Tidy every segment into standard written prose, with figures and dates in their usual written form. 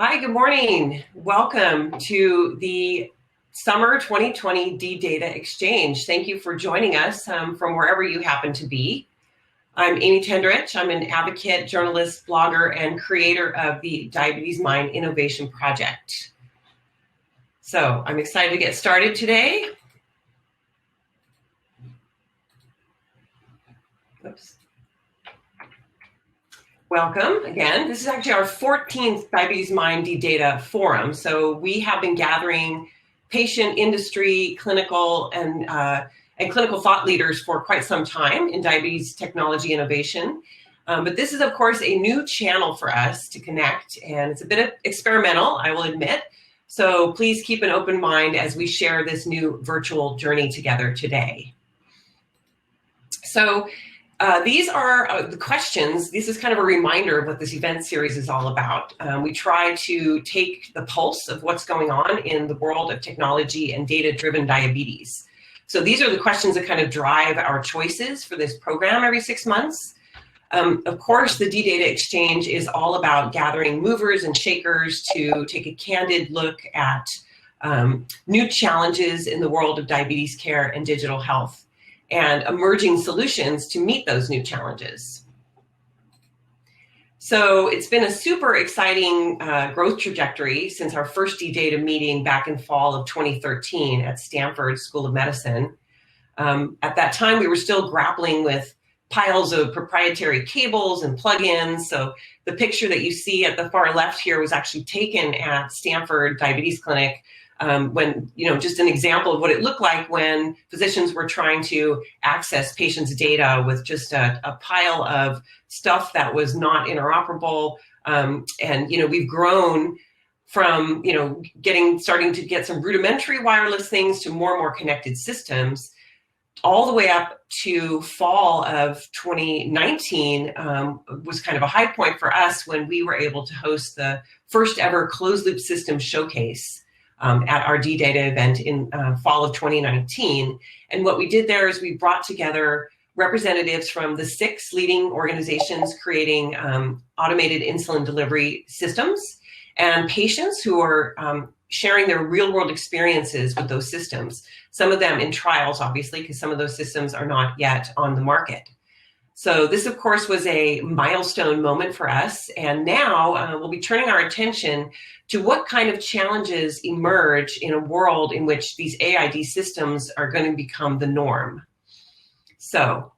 Hi, good morning. Welcome to the Summer 2020 D-Data ExChange. Thank you for joining us from wherever you happen to be. I'm Amy Tenderich. I'm an advocate, journalist, blogger, and creator of the DiabetesMine Innovation Project. So I'm excited to get started today. Oops. Welcome again. This is actually our 14th DiabetesMine D-Data Forum. So we have been gathering patient, industry, clinical, and clinical thought leaders for quite some time in diabetes technology innovation. But this is, of course, a new channel for us to connect, and it's a bit experimental, I will admit. So please keep an open mind as we share this new virtual journey together today. So these are the questions. This is kind of a reminder of what this event series is all about. We try to take the pulse of what's going on in the world of technology and data-driven diabetes. So these are the questions that kind of drive our choices for this program every 6 months. Of course, the D-Data ExChange is all about gathering movers and shakers to take a candid look at new challenges in the world of diabetes care and digital health, and emerging solutions to meet those new challenges. So it's been a super exciting growth trajectory since our first D-Data meeting back in fall of 2013 at Stanford School of Medicine. At that time, we were still grappling with piles of proprietary cables and plugins. So the picture that you see at the far left here was actually taken at Stanford Diabetes Clinic when, just an example of what it looked like when physicians were trying to access patients' data with just a pile of stuff that was not interoperable. We've grown from, starting to get some rudimentary wireless things to more and more connected systems, all the way up to fall of 2019 was kind of a high point for us when we were able to host the first ever closed loop system showcase at our D-Data event in fall of 2019. And what we did there is we brought together representatives from the 6 leading organizations creating automated insulin delivery systems and patients who are sharing their real world experiences with those systems. Some of them in trials, obviously, because some of those systems are not yet on the market. So this, of course, was a milestone moment for us. And now we'll be turning our attention to what kind of challenges emerge in a world in which these AID systems are going to become the norm. So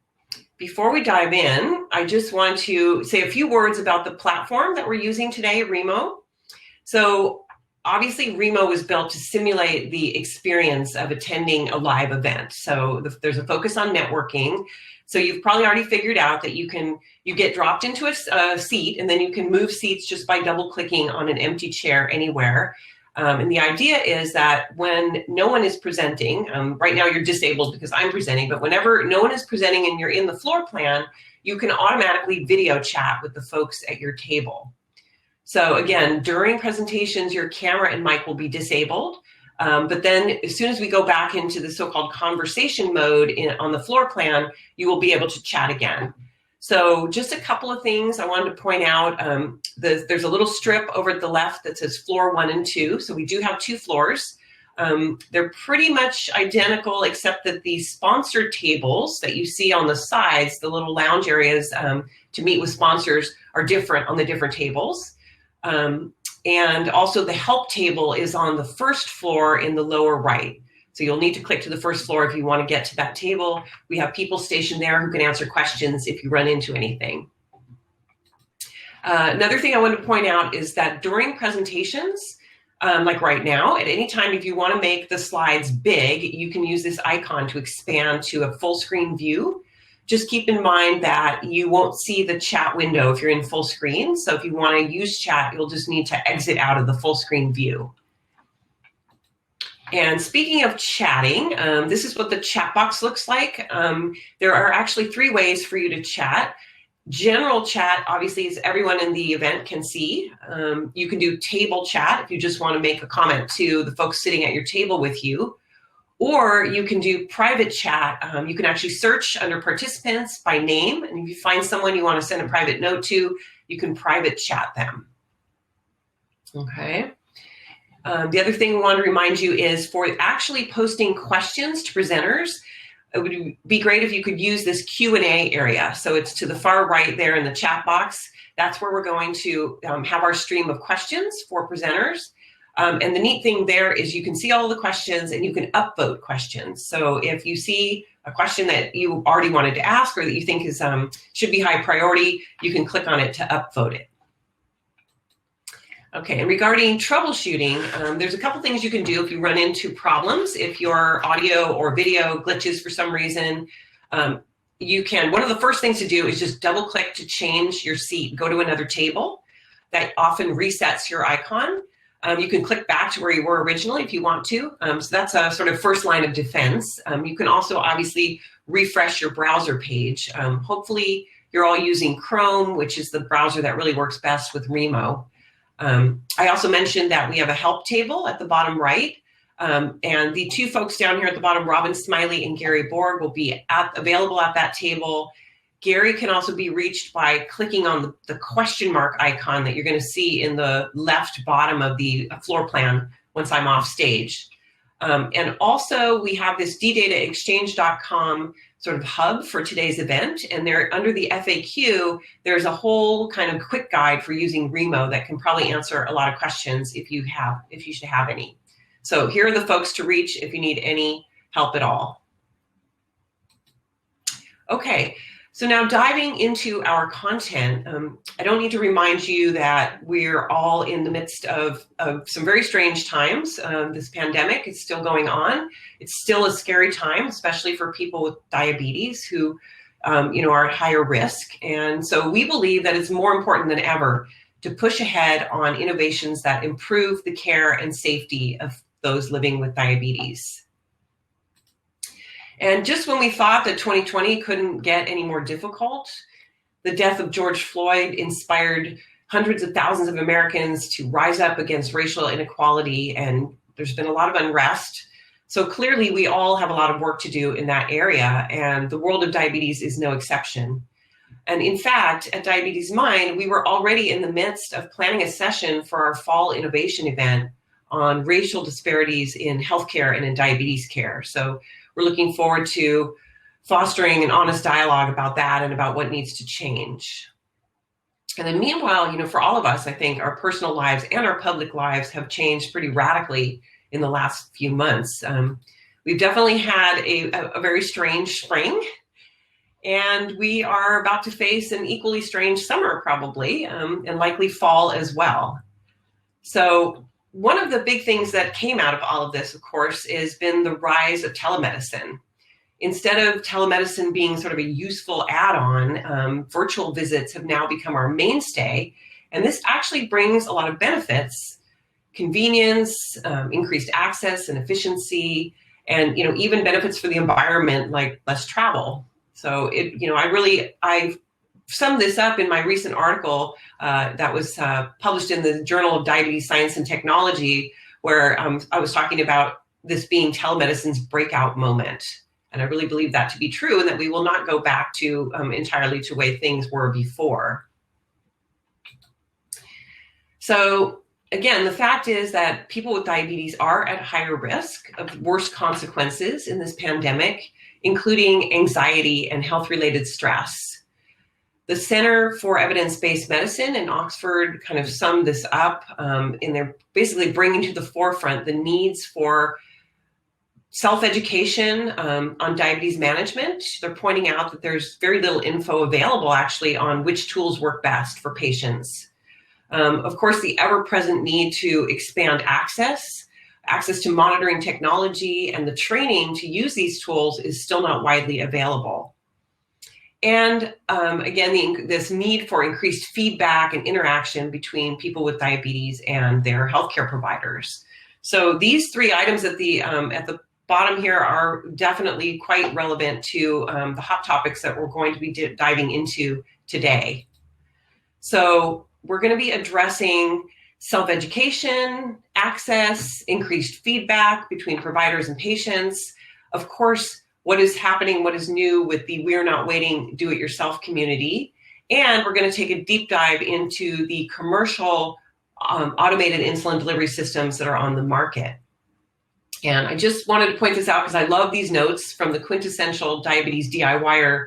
before we dive in, I just want to say a few words about the platform that we're using today, Remo. So obviously, Remo was built to simulate the experience of attending a live event. So there's a focus on networking. So you've probably already figured out that you get dropped into a seat, and then you can move seats just by double clicking on an empty chair anywhere. And the idea is that when no one is presenting, right now you're disabled because I'm presenting, but whenever no one is presenting and you're in the floor plan, you can automatically video chat with the folks at your table. So again, during presentations, your camera and mic will be disabled. But then as soon as we go back into the so-called conversation mode on the floor plan, you will be able to chat again. So just a couple of things I wanted to point out. There's a little strip over at the left that says floor 1 and 2. So we do have 2 floors. They're pretty much identical, except that the sponsored tables that you see on the sides, the little lounge areas to meet with sponsors, are different on the different tables. And also the help table is on the first floor in the lower right. So you'll need to click to the first floor if you want to get to that table. We have people stationed there who can answer questions if you run into anything. Another thing I want to point out is that during presentations, like right now, at any time, if you want to make the slides big, you can use this icon to expand to a full screen view. Just keep in mind that you won't see the chat window if you're in full screen. So if you want to use chat, you'll just need to exit out of the full screen view. And speaking of chatting, this is what the chat box looks like. There are actually 3 ways for you to chat. General chat, obviously, as everyone in the event can see. You can do table chat if you just want to make a comment to the folks sitting at your table with you. Or you can do private chat. You can actually search under participants by name. And if you find someone you want to send a private note to, you can private chat them. Okay. The other thing we want to remind you is for actually posting questions to presenters, it would be great if you could use this Q&A area. So it's to the far right there in the chat box. That's where we're going to have our stream of questions for presenters. And the neat thing there is you can see all the questions and you can upvote questions. So if you see a question that you already wanted to ask or that you think is should be high priority, you can click on it to upvote it. Okay, and regarding troubleshooting, there's a couple things you can do if you run into problems. If your audio or video glitches for some reason, you can, one of the first things to do is just double click to change your seat, go to another table. That often resets your icon. You can click back to where you were originally if you want to. So that's a sort of first line of defense. You can also obviously refresh your browser page. Hopefully you're all using Chrome, which is the browser that really works best with Remo. I also mentioned that we have a help table at the bottom right. And the two folks down here at the bottom, Robin Smiley and Gary Borg, will be available at that table. Gary can also be reached by clicking on the question mark icon that you're going to see in the left bottom of the floor plan once I'm off stage. And also we have this DDataExChange.com sort of hub for today's event. And there under the FAQ, there's a whole kind of quick guide for using Remo that can probably answer a lot of questions if you should have any. So here are the folks to reach if you need any help at all. Okay. So now diving into our content, I don't need to remind you that we're all in the midst of some very strange times. This pandemic is still going on. It's still a scary time, especially for people with diabetes who are at higher risk. And so we believe that it's more important than ever to push ahead on innovations that improve the care and safety of those living with diabetes. And just when we thought that 2020 couldn't get any more difficult, the death of George Floyd inspired hundreds of thousands of Americans to rise up against racial inequality, and there's been a lot of unrest. So clearly we all have a lot of work to do in that area, and the world of diabetes is no exception. And in fact, at DiabetesMine, we were already in the midst of planning a session for our fall innovation event on racial disparities in healthcare and in diabetes care. So we're looking forward to fostering an honest dialogue about that and about what needs to change. And then meanwhile, for all of us, I think our personal lives and our public lives have changed pretty radically in the last few months. We've definitely had a very strange spring, and we are about to face an equally strange summer probably, and likely fall as well. So one of the big things that came out of all of this, of course, has been the rise of telemedicine. Instead of telemedicine being sort of a useful add-on, virtual visits have now become our mainstay. And this actually brings a lot of benefits, convenience, increased access and efficiency, and even benefits for the environment like less travel. So I summed this up in my recent article that was published in the Journal of Diabetes Science and Technology, where I was talking about this being telemedicine's breakout moment. And I really believe that to be true, and that we will not go back to entirely to the way things were before. So again, the fact is that people with diabetes are at higher risk of worse consequences in this pandemic, including anxiety and health-related stress. The Center for Evidence-Based Medicine in Oxford kind of summed this up in their basically bringing to the forefront the needs for self-education on diabetes management. They're pointing out that there's very little info available actually on which tools work best for patients. Of course, the ever-present need to expand access to monitoring technology, and the training to use these tools is still not widely available. And again, this need for increased feedback and interaction between people with diabetes and their healthcare providers. So these three items at the bottom here are definitely quite relevant to the hot topics that we're going to be diving into today. So we're going to be addressing self-education, access, increased feedback between providers and patients, of course, what is happening, what is new with the We're Not Waiting Do-It-Yourself community. And we're going to take a deep dive into the commercial automated insulin delivery systems that are on the market. And I just wanted to point this out because I love these notes from the quintessential diabetes DIYer,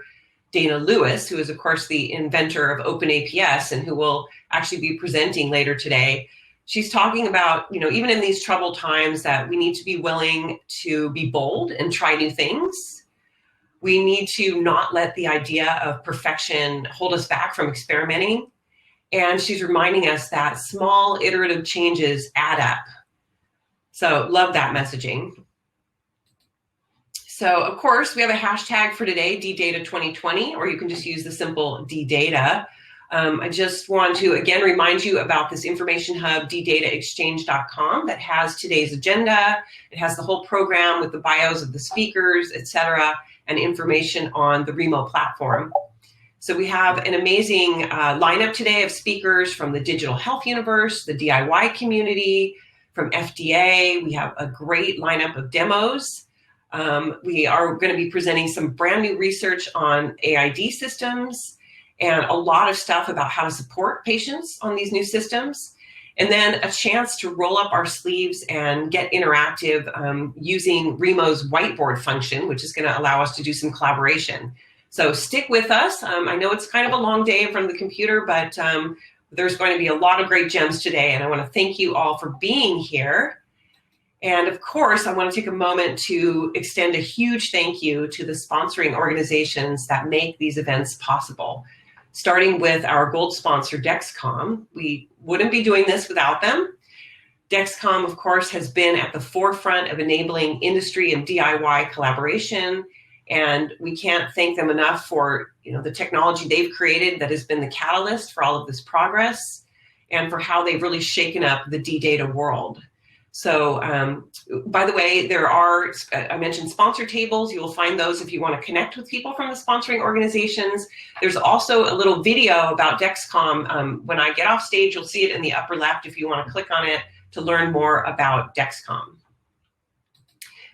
Dana Lewis, who is, of course, the inventor of OpenAPS and who will actually be presenting later today. She's talking about, even in these troubled times, that we need to be willing to be bold and try new things. We need to not let the idea of perfection hold us back from experimenting. And she's reminding us that small iterative changes add up. So love that messaging. So of course, we have a hashtag for today, DData 2020, or you can just use the simple DData. I just want to again remind you about this information hub, DDataExChange.com, that has today's agenda. It has the whole program with the bios of the speakers, etc., and information on the Remo platform. So we have an amazing lineup today of speakers from the digital health universe, the DIY community, from FDA. We have a great lineup of demos. We are going to be presenting some brand new research on AID systems and a lot of stuff about how to support patients on these new systems. And then a chance to roll up our sleeves and get interactive using Remo's whiteboard function, which is going to allow us to do some collaboration. So stick with us. I know it's kind of a long day in front of the computer, but there's going to be a lot of great gems today, and I want to thank you all for being here. And of course, I want to take a moment to extend a huge thank you to the sponsoring organizations that make these events possible, starting with our gold sponsor, Dexcom. We wouldn't be doing this without them. Dexcom, of course, has been at the forefront of enabling industry and DIY collaboration, and we can't thank them enough for the technology they've created that has been the catalyst for all of this progress and for how they've really shaken up the D-Data world. So, by the way, there are, I mentioned sponsor tables. You will find those if you want to connect with people from the sponsoring organizations. There's also a little video about Dexcom. When I get off stage, you'll see it in the upper left if you want to click on it to learn more about Dexcom.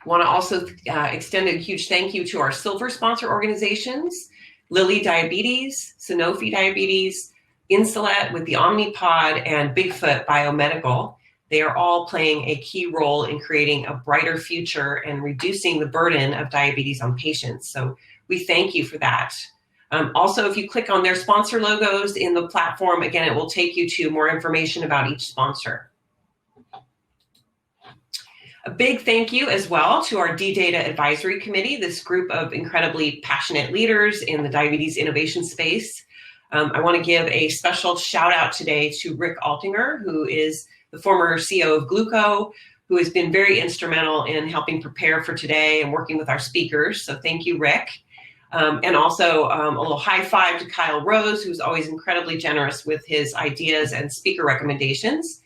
I want to also extend a huge thank you to our silver sponsor organizations, Lilly Diabetes, Sanofi Diabetes, Insulet with the Omnipod, and Bigfoot Biomedical. They are all playing a key role in creating a brighter future and reducing the burden of diabetes on patients. So we thank you for that. Also, if you click on their sponsor logos in the platform, again, it will take you to more information about each sponsor. A big thank you as well to our D-Data Advisory Committee, this group of incredibly passionate leaders in the diabetes innovation space. I want to give a special shout out today to Rick Altinger, who is the former CEO of Gluco, who has been very instrumental in helping prepare for today and working with our speakers. So thank you, Rick. And also a little high five to Kyle Rose, who's always incredibly generous with his ideas and speaker recommendations.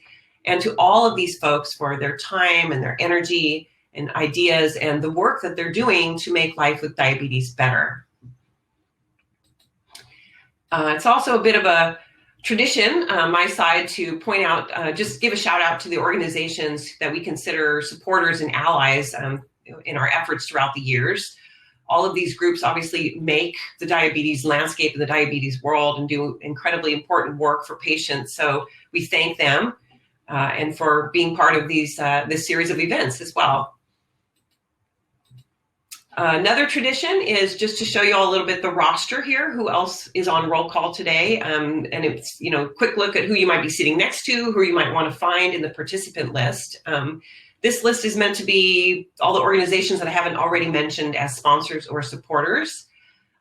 And to all of these folks for their time and their energy and ideas and the work that they're doing to make life with diabetes better. It's also a bit of a tradition on my side to point out, just give a shout out to the organizations that we consider supporters and allies in our efforts throughout the years. All of these groups obviously make the diabetes landscape and the diabetes world and do incredibly important work for patients. So we thank them. And for being part of these this series of events as well. Another tradition is just to show you all a little bit the roster here, who else is on roll call today. And it's, quick look at who you might be sitting next to, who you might want to find in the participant list. This list is meant to be all the organizations that I haven't already mentioned as sponsors or supporters.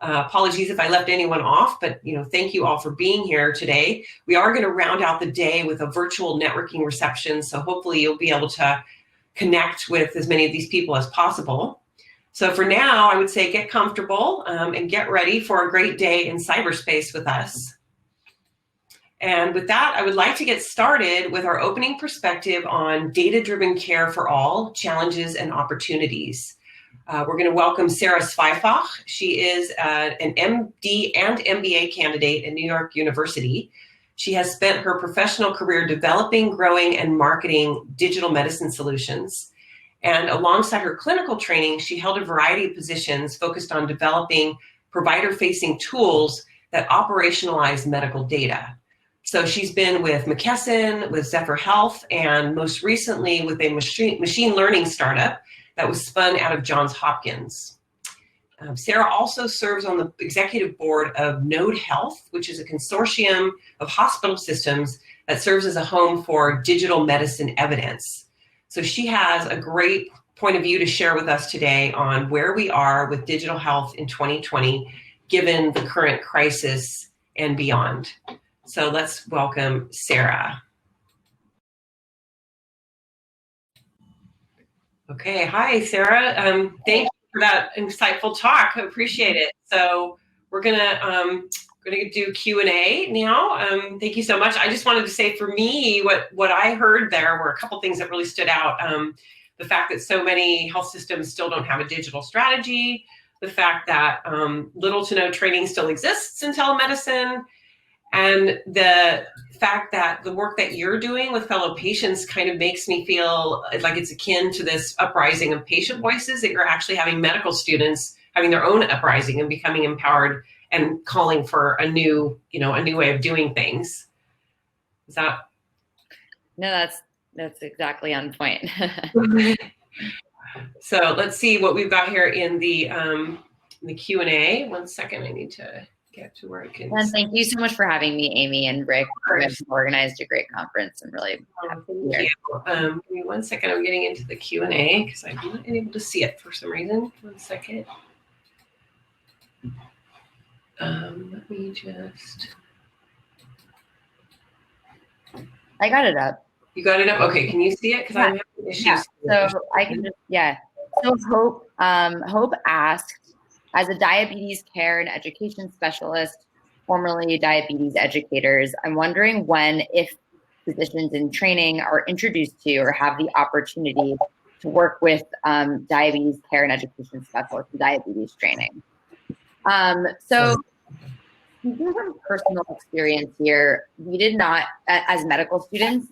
Apologies if I left anyone off, but thank you all for being here today. We are going to round out the day with a virtual networking reception, so hopefully you'll be able to connect with as many of these people as possible. So for now, I would say get comfortable and get ready for a great day in cyberspace with us. And with that, I would like to get started with our opening perspective on data-driven care for all, challenges and opportunities. We're going to welcome Sarah Zweifach. She is an MD and MBA candidate at New York University. She has spent her professional career developing, growing, and marketing digital medicine solutions. And alongside her clinical training, she held a variety of positions focused on developing provider-facing tools that operationalize medical data. So she's been with McKesson, with Zephyr Health, and most recently with a machine learning startup that was spun out of Johns Hopkins. Sarah also serves on the executive board of Node Health, which is a consortium of hospital systems that serves as a home for digital medicine evidence. So she has a great point of view to share with us today on where we are with digital health in 2020, given the current crisis and beyond. So let's welcome Sarah. Okay, hi, Sarah. Thank you for that insightful talk. I appreciate it. So we're gonna do Q&A now. Thank you so much. I just wanted to say, for me, what I heard there were a couple things that really stood out. The fact that so many health systems still don't have a digital strategy, the fact that little to no training still exists in telemedicine, and the fact that the work that you're doing with fellow patients kind of makes me feel like it's akin to this uprising of patient voices, that you're actually having medical students having their own uprising and becoming empowered and calling for a new way of doing things. Is that? No, that's exactly on point. So let's see what we've got here in the Q&A. 1 second, I need to get to where I can. And thank you so much for having me, Amy and Rick. You've organized a great conference. I'm really happy to be here. Give me 1 second. I'm getting into the Q&A because I'm not able to see it for some reason. 1 second. Let me just. I got it up. You got it up? Okay. Can you see it? Because I'm having issues. Yeah. So I can just, yeah. So Hope asked, as a diabetes care and education specialist, formerly diabetes educators, I'm wondering if physicians in training are introduced to or have the opportunity to work with diabetes care and education specialists in diabetes training. So speaking from personal experience here, we did not, as medical students,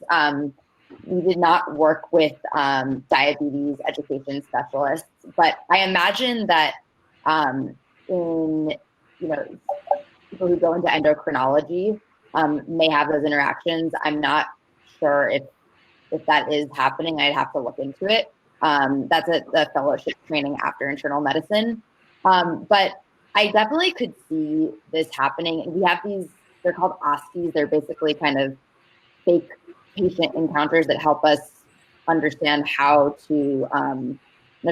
we did not work with diabetes education specialists, but I imagine that in people who go into endocrinology may have those interactions. I'm not sure if that is happening. I'd have to look into it. That's a fellowship training after internal medicine. But I definitely could see this happening. And we have these, they're called OSCEs. They're basically kind of fake patient encounters that help us understand how to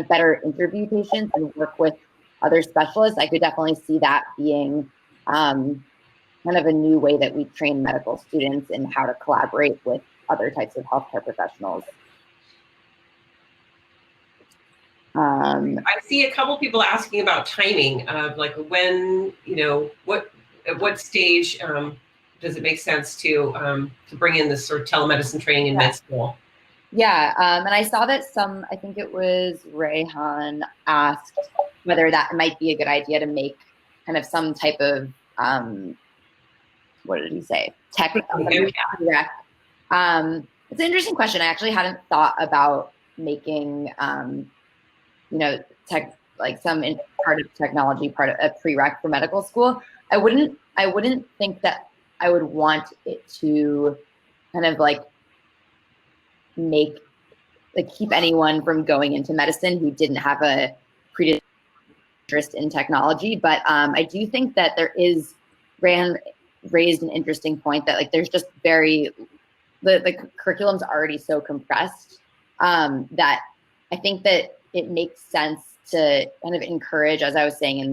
better interview patients and work with other specialists. I could definitely see that being kind of a new way that we train medical students in how to collaborate with other types of healthcare professionals. I see a couple people asking about timing of like when, at what stage does it make sense to bring in this sort of telemedicine training in med school? Yeah, and I saw that I think it was Rayhan asked whether that might be a good idea to make kind of some type of, what did he say? Tech. It's an interesting question. I actually hadn't thought about making, some part of technology, part of a prereq for medical school. I wouldn't think that I would want it to kind of keep anyone from going into medicine who didn't have a interest in technology. But I do think that Rand raised an interesting point that there's just the curriculum's already so compressed that I think that it makes sense to kind of encourage, as I was saying in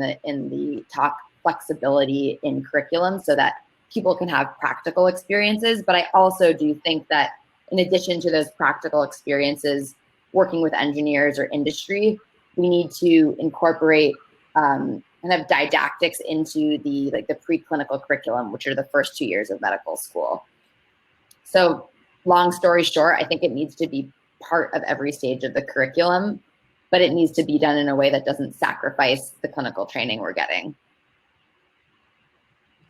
the talk, flexibility in curriculum so that people can have practical experiences. But I also do think that in addition to those practical experiences, working with engineers or industry, we need to incorporate kind of didactics into the preclinical curriculum, which are the first 2 years of medical school. So long story short, I think it needs to be part of every stage of the curriculum, but it needs to be done in a way that doesn't sacrifice the clinical training we're getting.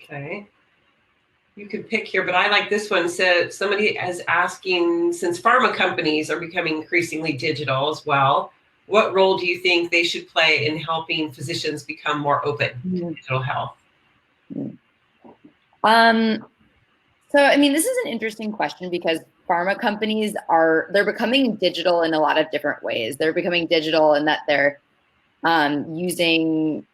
Okay. You could pick here, but I like this one. So somebody is asking, since pharma companies are becoming increasingly digital as well, what role do you think they should play in helping physicians become more open to digital health? So, I mean, this is an interesting question because pharma companies they're becoming digital in a lot of different ways. They're becoming digital in that they're using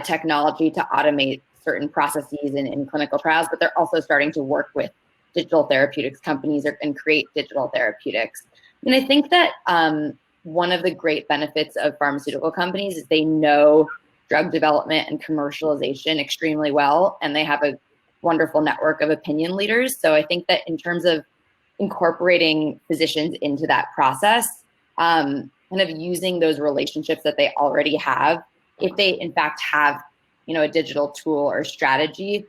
technology to automate certain processes in clinical trials, but they're also starting to work with digital therapeutics companies and create digital therapeutics. And I think that one of the great benefits of pharmaceutical companies is they know drug development and commercialization extremely well, and they have a wonderful network of opinion leaders. So I think that in terms of incorporating physicians into that process, kind of using those relationships that they already have, if they in fact have, a digital tool or strategy,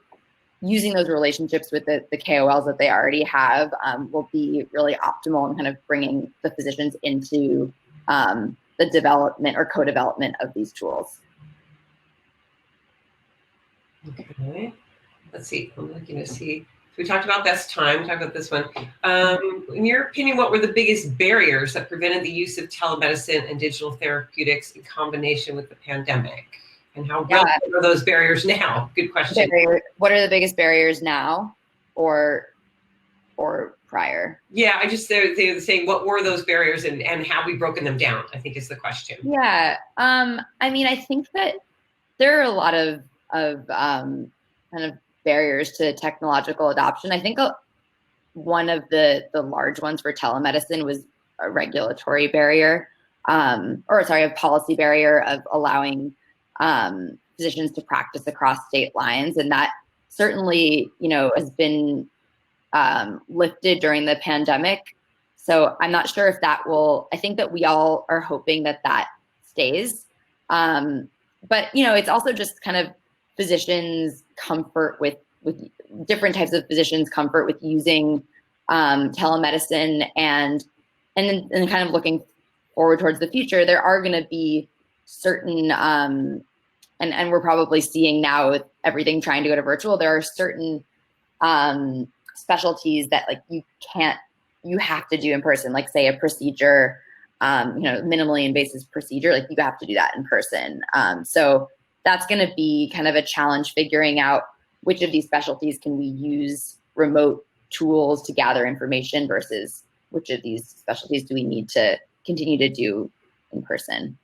using those relationships with the KOLs that they already have will be really optimal in kind of bringing the physicians into the development or co-development of these tools. Okay. Let's see. I'm looking to see. So we talked about best time. We talked about this one. In your opinion, what were the biggest barriers that prevented the use of telemedicine and digital therapeutics in combination with the pandemic? And how relevant are those barriers now? Good question. What are the biggest barriers now, or prior? Yeah, they're saying what were those barriers and have we broken them down? I think is the question. Yeah. I mean, I think that there are a lot of kind of barriers to technological adoption. I think one of the large ones for telemedicine was a regulatory barrier, a policy barrier of allowing physicians to practice across state lines, and that certainly has been lifted during the pandemic. So I'm not sure if that will. I think that we all are hoping that stays, but it's also just kind of physicians' comfort with different types of physicians' comfort with using telemedicine, and then kind of looking forward towards the future. There are going to be certain, and we're probably seeing now with everything trying to go to virtual, there are certain specialties that you have to do in person, like say a procedure, minimally invasive procedure, like you have to do that in person. So that's going to be kind of a challenge, figuring out which of these specialties can we use remote tools to gather information versus which of these specialties do we need to continue to do in person.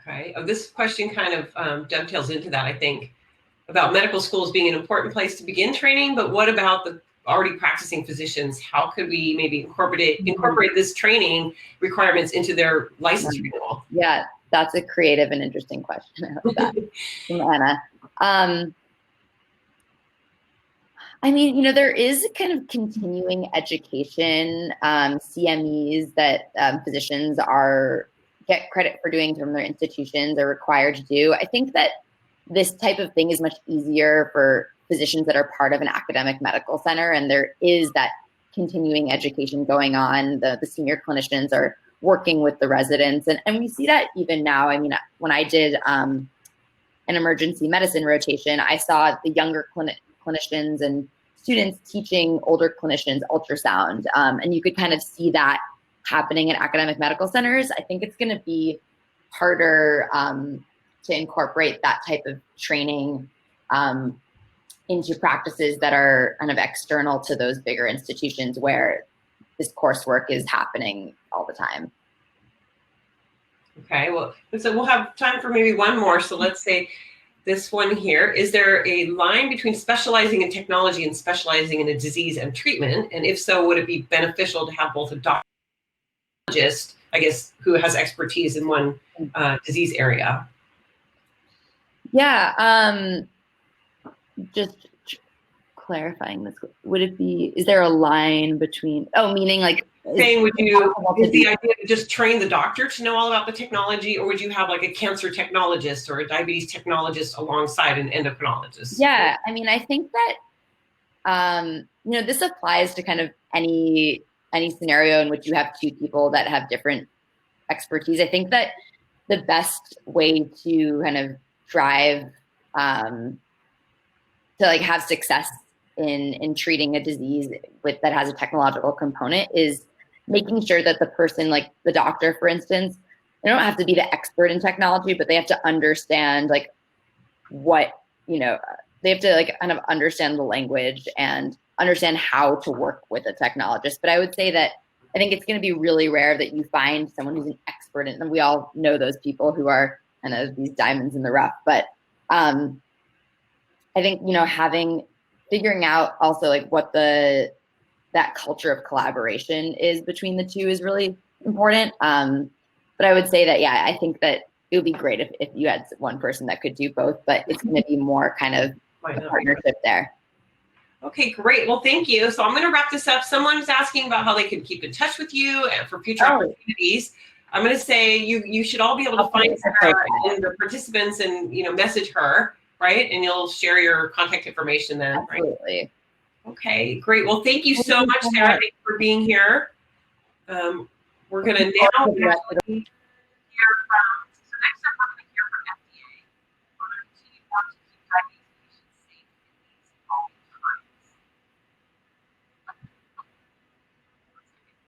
Okay. This question kind of dovetails into that, I think, about medical schools being an important place to begin training, but what about the already practicing physicians? How could we maybe incorporate this training requirements into their license renewal? Yeah, that's a creative and interesting question. I like that. From Anna. I mean, there is kind of continuing education, CMEs that physicians get credit for doing from their institutions are required to do. I think that this type of thing is much easier for physicians that are part of an academic medical center, and there is that continuing education going on. The senior clinicians are working with the residents, and we see that even now. I mean, when I did an emergency medicine rotation, I saw the younger clinicians and students teaching older clinicians ultrasound, and you could kind of see that happening in academic medical centers. I think it's going to be harder to incorporate that type of training into practices that are kind of external to those bigger institutions where this coursework is happening all the time. Okay, well, so we'll have time for maybe one more. So let's say this one here. Is there a line between specializing in technology and specializing in a disease and treatment? And if so, would it be beneficial to have both a doctorologist, I guess, who has expertise in one disease area? Yeah, just clarifying this, is there a line between, meaning like, saying, is the idea to just train the doctor to know all about the technology, or would you have like a cancer technologist or a diabetes technologist alongside an endocrinologist? Yeah, I mean, I think that, this applies to kind of any scenario in which you have two people that have different expertise. I think that the best way to kind of drive, to like have success in treating a disease that has a technological component is making sure that the person, like the doctor, for instance, they don't have to be the expert in technology, but they have to understand like what, they have to like kind of understand the language and understand how to work with a technologist. But I would say that I think it's going to be really rare that you find someone who's an expert in, and we all know those people who are kind of these diamonds in the rough. But I think, you know, figuring out also like what that culture of collaboration is between the two is really important. But I would say that, yeah, I think that it would be great if you had one person that could do both, but it's going to be more kind of a partnership there. Okay, great. Well, thank you. So I'm going to wrap this up. Someone's asking about how they can keep in touch with you and for future opportunities. I'm going to say you should all be able to find Sarah and the participants and, you know, message her, right? And you'll share your contact information then, Absolutely. Right? Okay, great. Well, thank you so much, Sarah. Thank you for being here. We're going to now hear from